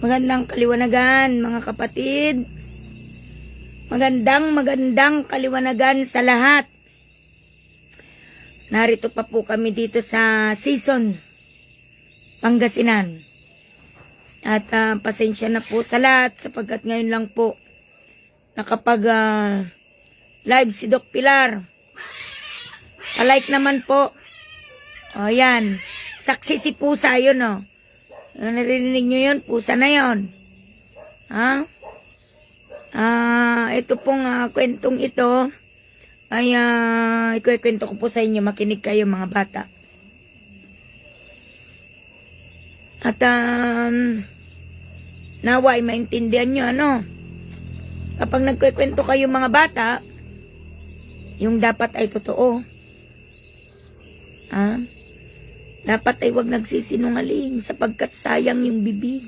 Magandang kaliwanagan mga kapatid. Magandang kaliwanagan sa lahat. Narito pa po kami dito sa Season, Pangasinan. At pasensya na po sa lahat sapagkat ngayon lang po nakapag live si Doc Pilar. Palike naman po. O yan, saksi si pusa yun o. Narinig nyo yun? Pusa na yun. Ha? Ito pong kwentong ito ay ikukwento ko po sa inyo. Makinig kayo mga bata. At nawa ay maintindihan nyo ano. Kapag nagkukwento kayo mga bata, yung dapat ay totoo. Dapat ay wag nagsisinungaling sapagkat sayang yung bibig.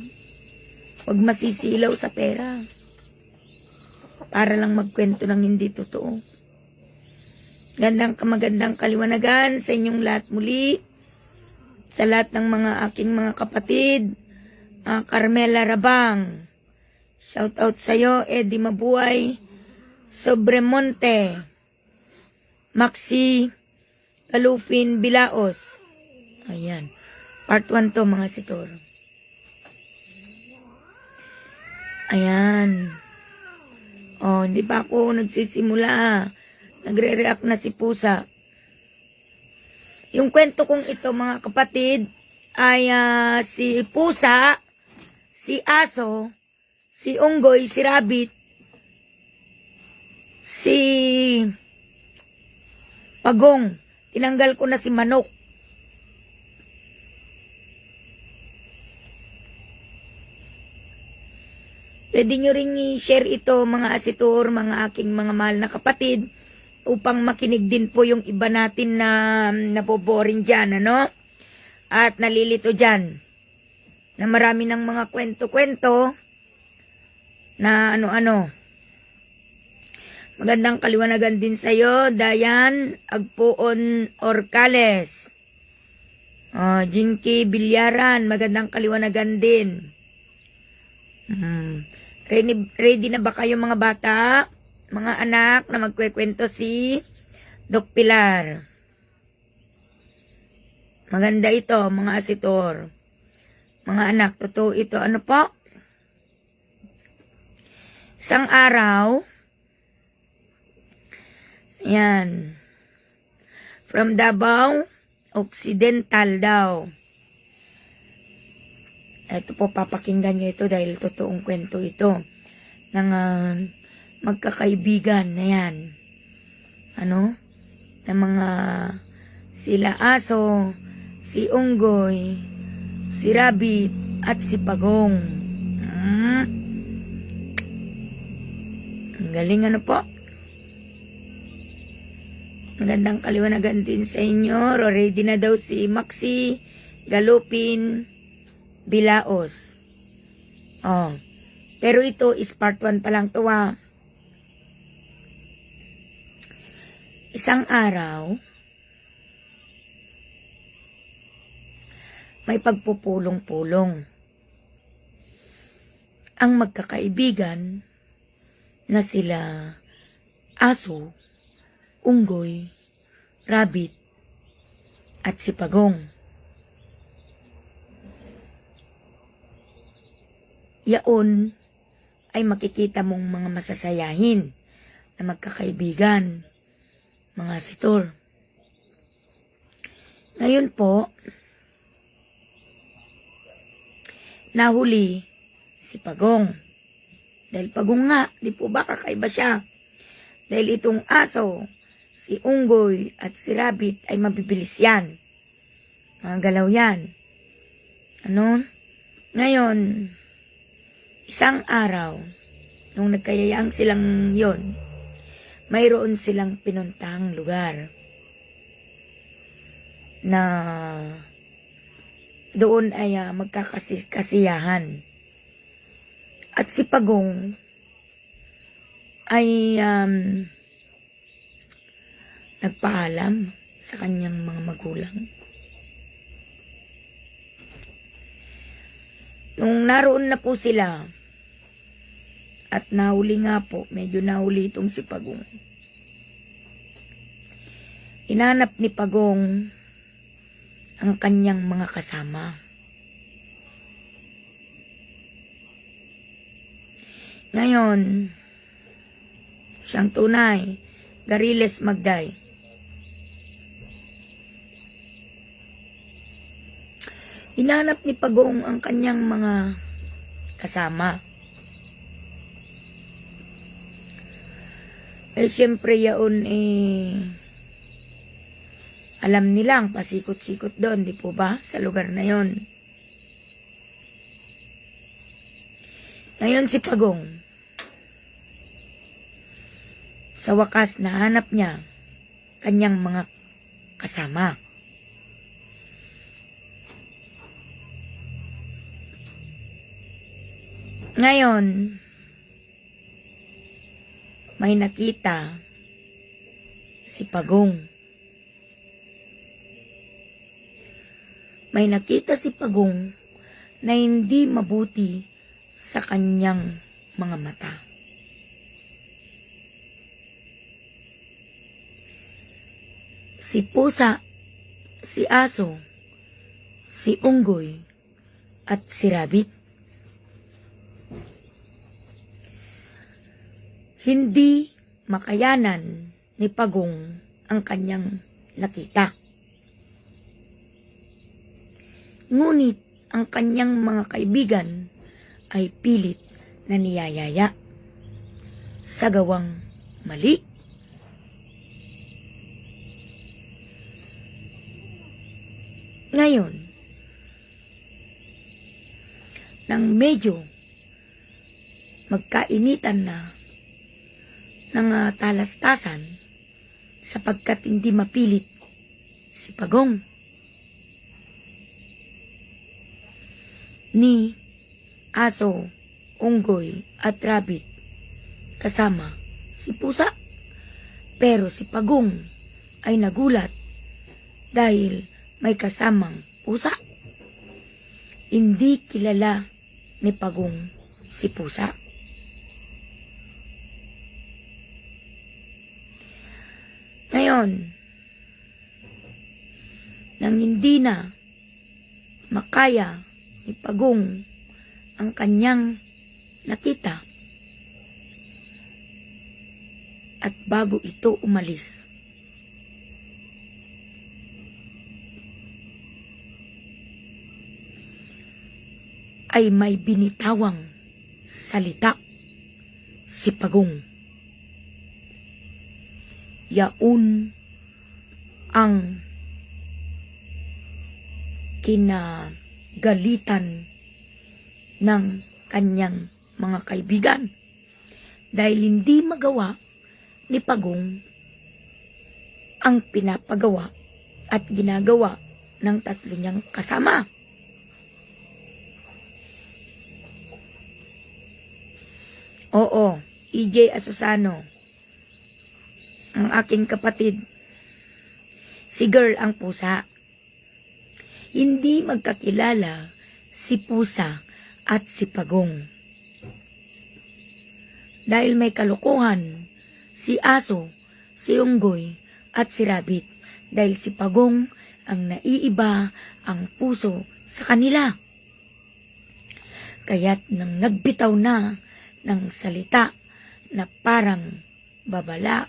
Wag masisilaw sa pera. Para lang magkwento ng hindi totoo. Magandang kaliwanagan sa inyong lahat muli. Sa lahat ng mga aking mga kapatid. Carmela Rabang. Shout out sa'yo. Eddie Mabuhay. Sobremonte. Maxi Galufin Bilaos. Ayan. Part 1 to mga sitor. Ayan. Oh, hindi pa ako nagsisimula. Nagre-react na si pusa. Yung kwento kong ito mga kapatid ay si pusa, si aso, si unggoy, si rabbit, si pagong. Tinanggal ko na si manok. Pwede nyo ring i-share ito mga asitor, mga aking mga mahal na kapatid upang makinig din po yung iba natin na naboboring dyan, ano? At nalilito dyan. Na marami ng mga kwento-kwento na ano-ano. Magandang kaliwanagan din sa'yo, Dayan Agpoon Orcales. Jinky Bilyaran, magandang kaliwanagan din. Ready na ba kayo mga bata? Mga anak na magkwekwento si Doc Pilar. Maganda ito, mga asitor. Mga anak, totoo ito. Ano po? Isang araw, yan, from Davao Occidental daw. Ito po, papakinggan nyo ito dahil totoong kwento ito ng magkakaibigan na yan. Ano? Ng mga sila aso, si unggoy, si rabbit, at si pagong. Ang galing ano po? Magandang kaliwanagan din sa inyo. Ready na daw si Maxi Galupin Bilaos. Pero ito is part 1 pa lang to Isang araw, may pagpupulong-pulong ang magkakaibigan na sila aso, unggoy, rabbit, at si pagong. Yaon ay makikita mong mga masasayahin na magkakaibigan, mga sitor. Ngayon po, nahuli si pagong. Dahil pagong nga, di po ba kakaiba siya? Dahil itong aso, si unggoy at si rabbit ay mabibilis yan. Mga galaw yan. Ano? Ngayon, isang araw, nung nagkayayang silang yon, mayroon silang pinuntahang lugar na doon ay magkakasiyahan. At si pagong ay nagpaalam sa kanyang mga magulang Nung naroon na po sila, at nahuli nga po, medyo nahuli itong si Pagong. Inanap ni Pagong ang kanyang mga kasama. Ngayon, siyang tunay, Gariles Magday. Hinanap ni Pagong ang kanyang mga kasama. Siyempre yaon alam nilang pasikot-sikot doon, di po ba? Sa lugar na yon. Ngayon si Pagong, sa wakas nahanap niya kanyang mga kasama. Ngayon, may nakita si Pagong. May nakita si Pagong na hindi mabuti sa kanyang mga mata. Si pusa, si aso, si unggoy, at si rabbit. Hindi makayanan ni Pagong ang kanyang nakita. Ngunit ang kanyang mga kaibigan ay pilit na niyayaya sa gawang mali. Ngayon, nang medyo magkainitan na ng talastasan sapagkat hindi mapilit si Pagong ni aso, unggoy at rabbit kasama si pusa. Pero si Pagong ay nagulat dahil may kasamang pusa. Hindi kilala ni Pagong si pusa. Ngayon, nang hindi na makaya ni Pagong ang kanyang nakita at bago ito umalis, ay may binitawang salita si Pagong. Yaun ang kinagalitan ng kanyang mga kaibigan dahil hindi magawa ni Pagong ang pinapagawa at ginagawa ng tatlo niyang kasama. Oo, EJ Asusano, ang aking kapatid, si Girl ang pusa. Hindi magkakilala si pusa at si Pagong. Dahil may kalokohan si aso, si unggoy at si rabbit. Dahil si Pagong ang naiiba ang puso sa kanila. Kaya't nang nagbitaw na ng salita na parang babala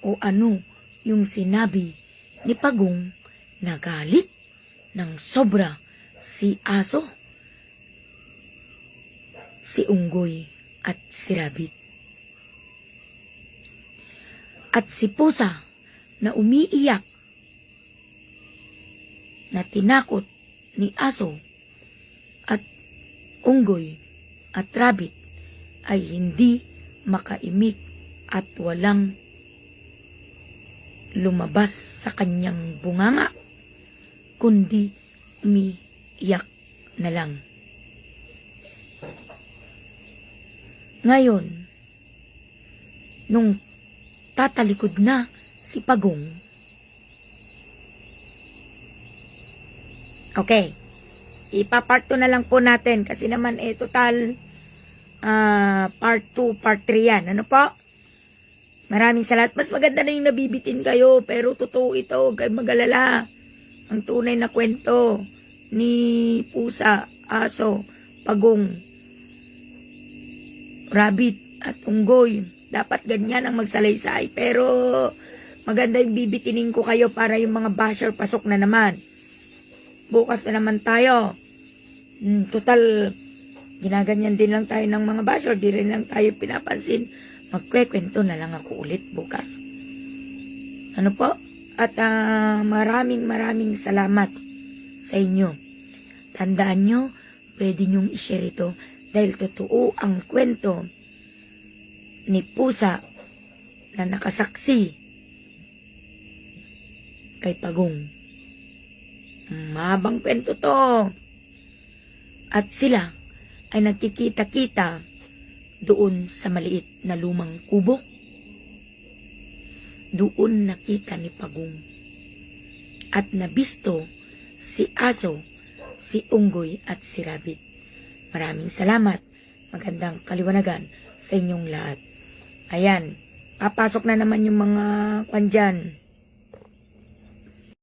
o ano yung sinabi ni Pagong, nagalit ng sobra si aso, si unggoy at si rabbit. At si pusa na umiiyak na tinakot ni aso at unggoy at rabbit ay hindi makaimik at walang lumabas sa kanyang bunganga, kundi umiiyak na lang. Ngayon, nung tatalikod na si Pagong, okay, Ipapart 2 na lang po natin kasi naman total part 2, part 3 yan. Ano po? Maraming salamat. Mas maganda na yung nabibitin kayo, pero totoo ito, huwag kayong mag-alala. Ang tunay na kwento ni pusa, aso, pagong, rabbit, at unggoy. Dapat ganyan ang magsalaysay. Pero maganda yung bibitinin ko kayo para yung mga basher pasok na naman. Bukas na naman tayo. Total, ginaganyan din lang tayo ng mga basher. Di rin lang tayo pinapansin. Magkwekwento na lang ako ulit bukas. Ano po? At maraming salamat sa inyo. Tandaan nyo, pwede nyong i-share ito dahil totoo ang kwento ni pusa na nakasaksi kay Pagong. Mahabang kwento to. At sila ay nagkikita-kita doon sa maliit na lumang kubo. Doon nakita ni Pagong at nabisto si aso, si unggoy at si rabbit. Maraming salamat. Magandang kaliwanagan sa inyong lahat. Ayan, papasok na naman yung mga kwan dyan.